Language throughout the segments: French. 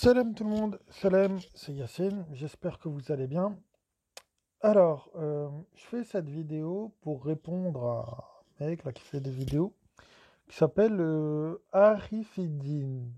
Salam tout le monde, salam, c'est Yacine, j'espère que vous allez bien. Alors, je fais cette vidéo pour répondre à un mec là, qui fait des vidéos, qui s'appelle Arifidine.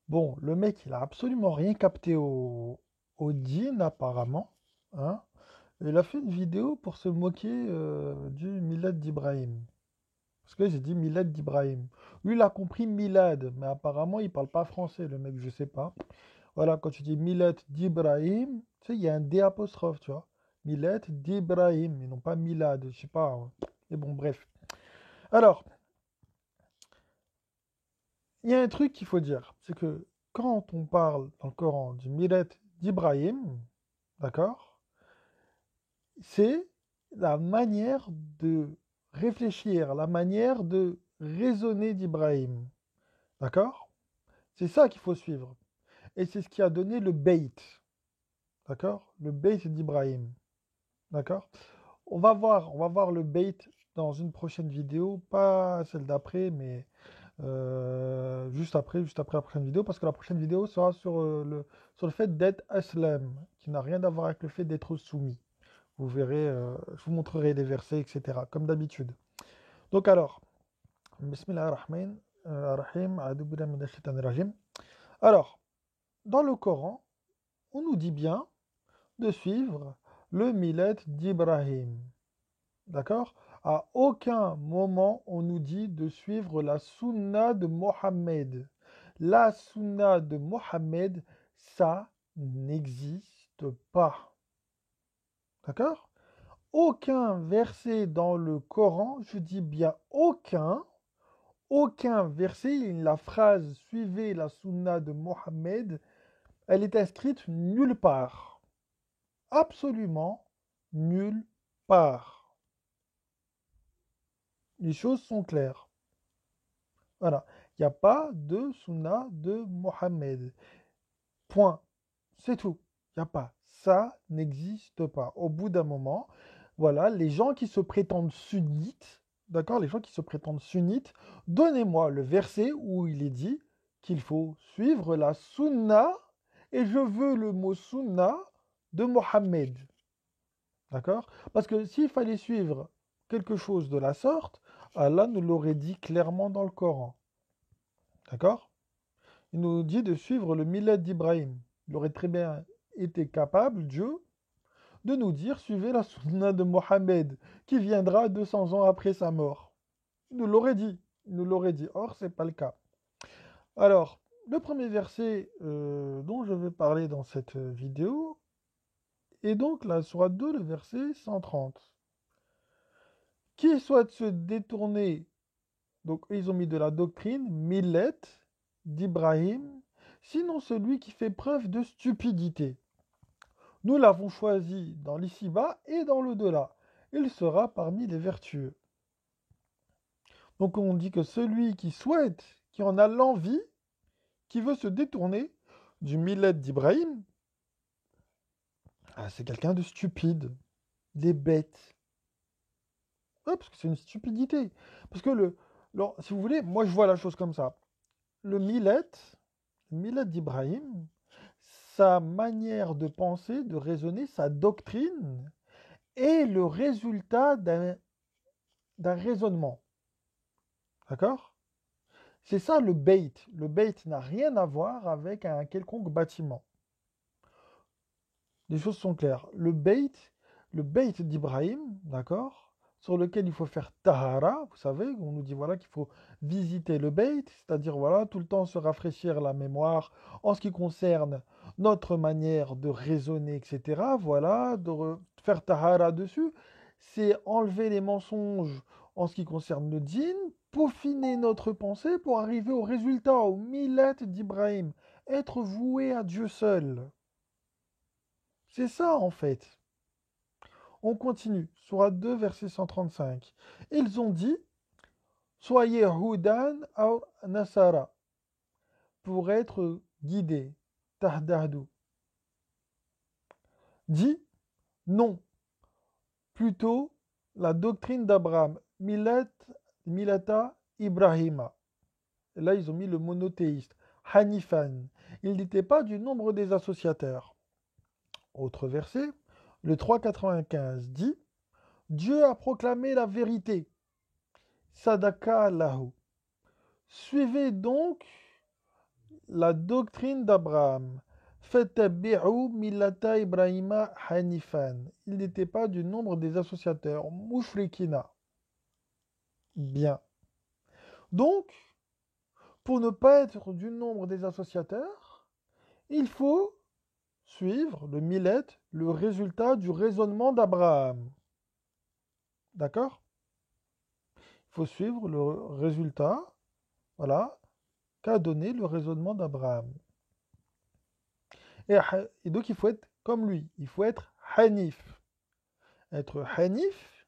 Bon, le mec, il a absolument rien capté au djinn apparemment, hein. Il a fait une vidéo pour se moquer du Milad d'Ibrahim. Parce que j'ai dit Milad d'Ibrahim. Lui, il a compris Milad, mais apparemment, il parle pas français, le mec, je sais pas. Voilà, quand tu dis Milad d'Ibrahim, tu sais, il y a un D apostrophe, tu vois. Milad d'Ibrahim, et non pas Milad, je sais pas, hein. Mais bon, bref. Alors, il y a un truc qu'il faut dire, c'est que quand on parle dans le Coran du Milad d'Ibrahim, d'accord, c'est la manière de réfléchir, la manière de raisonner d'Ibrahim, d'accord? C'est ça qu'il faut suivre. Et c'est ce qui a donné le bait, d'accord? Le bait d'Ibrahim, d'accord? On va voir le bait dans une prochaine vidéo, pas celle d'après, mais juste après la prochaine vidéo, parce que la prochaine vidéo sera sur le fait d'être aslam, qui n'a rien à voir avec le fait d'être soumis. Vous verrez, je vous montrerai les versets, etc., comme d'habitude. Donc alors, Bismillahirrahmanirrahim, A'udhu billahi minash shaitanir rajim. Alors, dans le Coran, on nous dit bien de suivre le millet d'Ibrahim. D'accord? À aucun moment on nous dit de suivre la sunna de Mohammed. La sunna de Mohammed, ça n'existe pas. D'accord? Aucun verset dans le Coran, je dis bien aucun verset, la phrase suivez la sunna de Mohammed, elle est inscrite nulle part. Absolument nulle part. Les choses sont claires. Voilà. Il n'y a pas de sunna de Mohammed. Point. C'est tout. Il n'y a pas. Ça n'existe pas. Au bout d'un moment, voilà, les gens qui se prétendent sunnites, d'accord, les gens qui se prétendent sunnites, donnez-moi le verset où il est dit qu'il faut suivre la sunna, et je veux le mot sunna de Mohammed. D'accord? Parce que s'il fallait suivre quelque chose de la sorte, Allah nous l'aurait dit clairement dans le Coran. D'accord? Il nous dit de suivre le millet d'Ibrahim. Il aurait très bien été capable, Dieu, de nous dire suivez la sunna de Mohammed, qui viendra 200 ans après sa mort. Il nous l'aurait dit. Il nous l'aurait dit. Or, ce n'est pas le cas. Alors, le premier verset dont je vais parler dans cette vidéo est donc la sourate 2, le verset 130. Qui souhaite se détourner, donc ils ont mis de la doctrine, millet, d'Ibrahim, sinon celui qui fait preuve de stupidité. Nous l'avons choisi dans l'ici-bas et dans l'au-delà. Il sera parmi les vertueux. Donc on dit que celui qui souhaite, qui en a l'envie, qui veut se détourner du millet d'Ibrahim, c'est quelqu'un de stupide. Il est bête. Ouais, parce que c'est une stupidité. Parce que si vous voulez, moi je vois la chose comme ça. Le millet d'Ibrahim, sa manière de penser, de raisonner, sa doctrine est le résultat d'un raisonnement. D'accord? C'est ça le bait. Le bait n'a rien à voir avec un quelconque bâtiment. Les choses sont claires. Le bait d'Ibrahim, d'accord, sur lequel il faut faire tahara, vous savez, on nous dit voilà qu'il faut visiter le bait, c'est-à-dire voilà, tout le temps se rafraîchir la mémoire en ce qui concerne notre manière de raisonner, etc. Voilà, faire tahara dessus, c'est enlever les mensonges en ce qui concerne le djinn, peaufiner notre pensée pour arriver au résultat, au millet d'Ibrahim, être voué à Dieu seul. C'est ça en fait. On continue. Sourate 2, verset 135. Ils ont dit soyez Houdan ou Nasara pour être guidés. Tahdahdu. Dit non. Plutôt la doctrine d'Abraham. Millata Ibrahima. Et là, ils ont mis le monothéiste. hanifan. Il n'était pas du nombre des associateurs. Autre verset, le 3,95 dit Dieu a proclamé la vérité. Sadaka lahu. Suivez donc la doctrine d'Abraham. Fatabi'u millata Ibrahima hanifan. Il n'était pas du nombre des associateurs. Mushrikina. Bien. Donc, pour ne pas être du nombre des associateurs, il faut suivre le millet, le résultat du raisonnement d'Abraham. D'accord? Il faut suivre le résultat, voilà, qu'a donné le raisonnement d'Abraham. Et donc il faut être comme lui, il faut être hanif. Être hanif,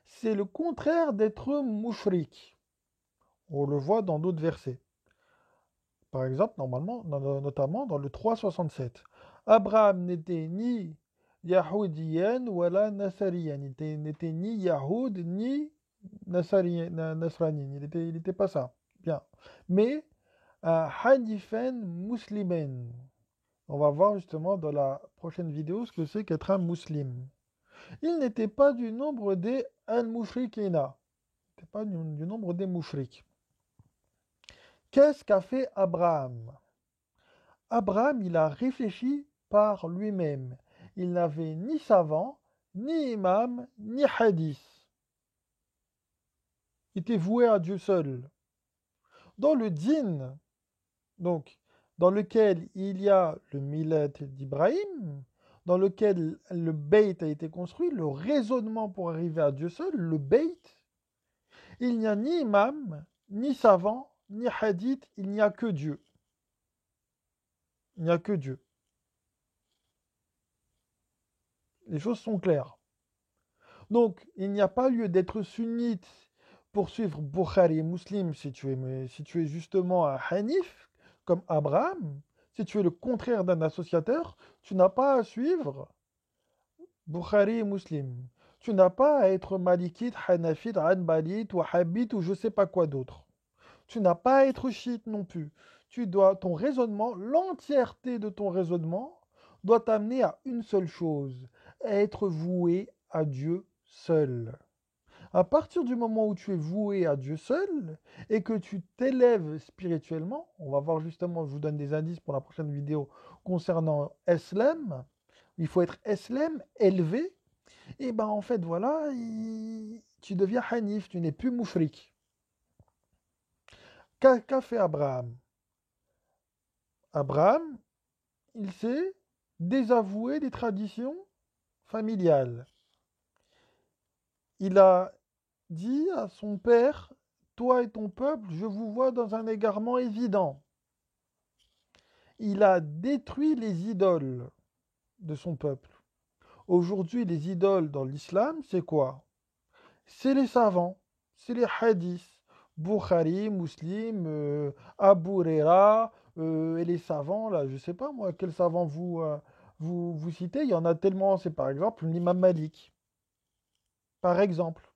c'est le contraire d'être mushrik. On le voit dans d'autres versets. Par exemple, notamment dans le 3,67. Abraham n'était ni Yahoudiyen ou Nassariyen. Il n'était ni Yahoud ni Nasrani. Il n'était pas ça. Bien. Mais Hanifen Muslimen. On va voir justement dans la prochaine vidéo ce que c'est qu'être un musulman. Il n'était pas du nombre des al-mushrikina. Il n'était pas du nombre des mouchriks. Qu'est-ce qu'a fait Abraham? Abraham, il a réfléchi par lui-même. Il n'avait ni savant, ni imam, ni hadith. Il était voué à Dieu seul. Dans le dîn, donc, dans lequel il y a le millet d'Ibrahim, dans lequel le beit a été construit, le raisonnement pour arriver à Dieu seul, le beit, il n'y a ni imam, ni savant, ni hadith, il n'y a que Dieu. Il n'y a que Dieu. Les choses sont claires. Donc, il n'y a pas lieu d'être sunnite pour suivre Bukhari et Muslim si tu es justement un Hanif, comme Abraham. Si tu es le contraire d'un associateur, tu n'as pas à suivre Bukhari et Muslim. Tu n'as pas à être Malikite, Hanafite, Hanbalite, Wahhabite ou je ne sais pas quoi d'autre. Tu n'as pas à être chiite non plus. Ton raisonnement, l'entièreté de ton raisonnement doit t'amener à une seule chose, à être voué à Dieu seul. À partir du moment où tu es voué à Dieu seul et que tu t'élèves spirituellement, on va voir justement, je vous donne des indices pour la prochaine vidéo concernant Eslam, il faut être Eslam, élevé, et ben en fait voilà, tu deviens Hanif, tu n'es plus Mouchrik. Qu'a fait Abraham? Abraham, il s'est désavoué des traditions familiales. Il a dit à son père, toi et ton peuple, je vous vois dans un égarement évident. Il a détruit les idoles de son peuple. Aujourd'hui, les idoles dans l'islam, c'est quoi? C'est les savants, c'est les hadiths. Bukhari, Muslim, Abu Huraira, et les savants, là, je ne sais pas moi, quels savants vous citez. Il y en a tellement, c'est par exemple l'imam Malik. Par exemple.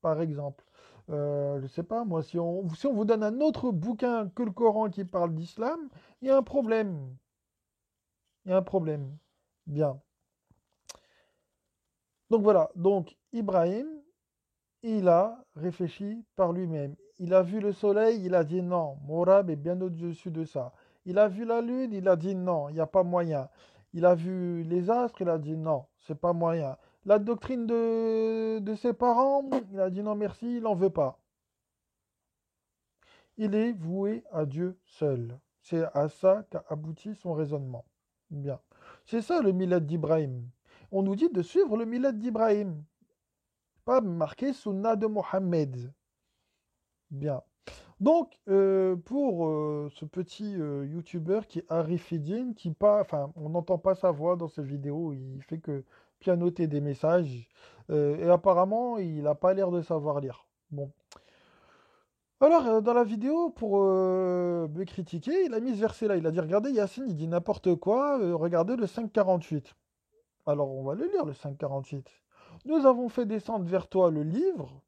Par exemple. Je ne sais pas, moi, si on vous donne un autre bouquin que le Coran qui parle d'islam, il y a un problème. Il y a un problème. Bien. Donc voilà, donc Ibrahim, il a réfléchi par lui-même. Il a vu le soleil, il a dit non, Morab est bien au-dessus de ça. Il a vu la lune, il a dit non, il n'y a pas moyen. Il a vu les astres, il a dit non, c'est pas moyen. La doctrine de ses parents, il a dit non merci, il n'en veut pas. Il est voué à Dieu seul. C'est à ça qu'a abouti son raisonnement. Bien. C'est ça le milad d'Ibrahim. On nous dit de suivre le milad d'Ibrahim. Pas marqué Sunna de Mohammed. Bien. Donc, pour ce petit youtubeur qui est Arifidine, enfin, on n'entend pas sa voix dans cette vidéo, il fait que pianoter des messages, et apparemment, il n'a pas l'air de savoir lire. Bon. Alors, dans la vidéo, pour me critiquer, il a mis ce verset-là. Il a dit, regardez, Yacine, il dit n'importe quoi, regardez le 5,48. Alors, on va le lire, le 5,48. Nous avons fait descendre vers toi le livre.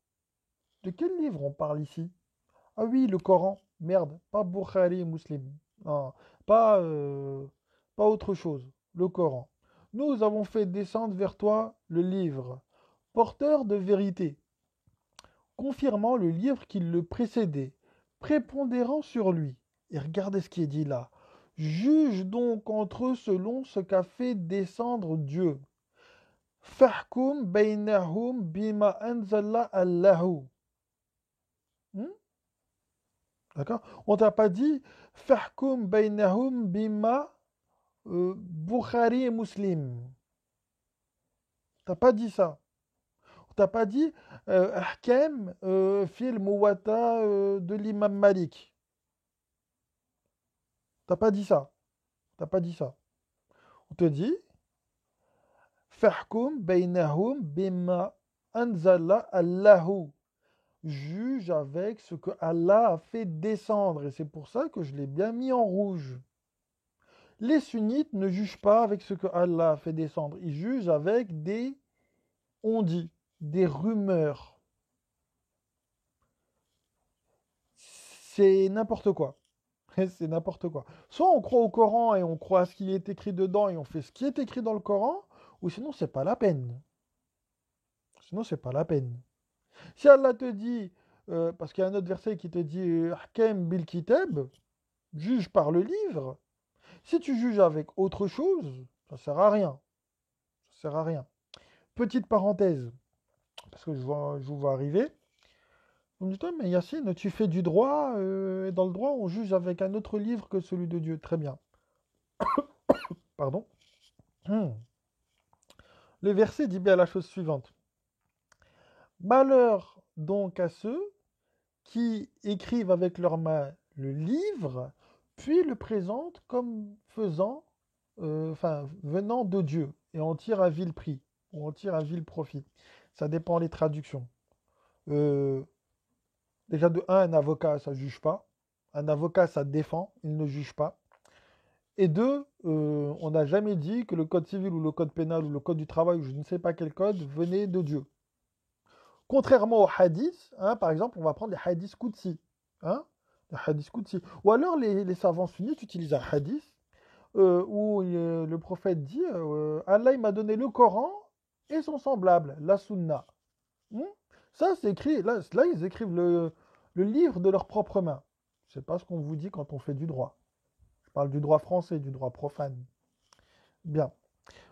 De quel livre on parle ici? Ah oui, le Coran. Merde, pas Bukhari et Muslim. Non, pas, pas autre chose. Le Coran. Nous avons fait descendre vers toi le livre, porteur de vérité, confirmant le livre qui le précédait, prépondérant sur lui. Et regardez ce qui est dit là. Juge donc entre eux selon ce qu'a fait descendre Dieu. Fahkum baynahum bima anzala Allahu. Hmm. D'accord? On t'a pas dit Fahkum baynahum bima Bukhari et Muslim. T'as pas dit ça. T'as pas dit Ahkam fil Muwatta de l'imam Malik. T'as pas dit ça. T'as pas dit ça. On te dit Fahkum baynahum bima anzala Allahu. Juge avec ce que Allah a fait descendre. Et c'est pour ça que je l'ai bien mis en rouge. Les sunnites ne jugent pas avec ce que Allah a fait descendre. Ils jugent avec des on-dit, des rumeurs. C'est n'importe quoi. C'est n'importe quoi. Soit on croit au Coran et on croit à ce qui est écrit dedans et on fait ce qui est écrit dans le Coran, ou sinon c'est pas la peine. Sinon c'est pas la peine. Si Allah te dit, parce qu'il y a un autre verset qui te dit Ahkem bil kitab, juge par le livre. Si tu juges avec autre chose, ça sert à rien. Ça sert à rien. Petite parenthèse, parce que je vous vois arriver. Vous me dites, ouais, mais Yacine, tu fais du droit, et dans le droit, on juge avec un autre livre que celui de Dieu. Très bien. Pardon. Hmm. Le verset dit bien la chose suivante. Malheur donc à ceux qui écrivent avec leurs mains le livre, puis le présentent comme faisant, enfin, venant de Dieu, et en tirent un vil prix, ou en tirent un vil profit. Ça dépend des traductions. Euh, Déjà, de un avocat, ça ne juge pas. Un avocat, ça défend, il ne juge pas. Et deux, on n'a jamais dit que le code civil ou le code pénal ou le code du travail ou je ne sais pas quel code venait de Dieu. Contrairement aux hadiths, hein, par exemple, on va prendre les hadiths Qudsi. Hein, les hadiths Qudsi. Ou alors les savants sunnites utilisent un hadith où le prophète dit Allah il m'a donné le Coran et son semblable, la Sunna. Hmm. Ça, c'est écrit, là, ils écrivent le livre de leurs propres mains. C'est pas ce qu'on vous dit quand on fait du droit. Je parle du droit français, du droit profane. Bien.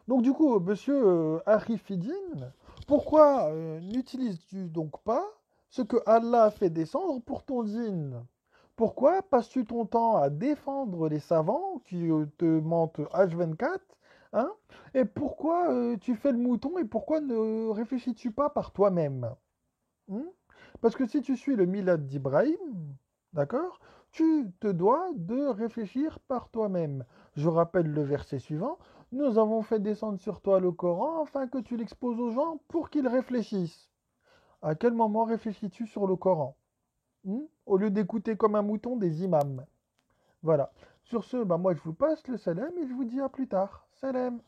Donc du coup, monsieur Arifidine, pourquoi n'utilises-tu donc pas ce que Allah a fait descendre pour ton dîne? Pourquoi passes-tu ton temps à défendre les savants qui te mentent H24, hein? Et pourquoi tu fais le mouton et pourquoi ne réfléchis-tu pas par toi-même? Hmm. Parce que si tu suis le Milad d'Ibrahim, d'accord, tu te dois de réfléchir par toi-même. Je rappelle le verset suivant. Nous avons fait descendre sur toi le Coran afin que tu l'exposes aux gens pour qu'ils réfléchissent. À quel moment réfléchis-tu sur le Coran? Au lieu d'écouter comme un mouton des imams. Voilà. Sur ce, bah moi je vous passe le salam et je vous dis à plus tard. Salam.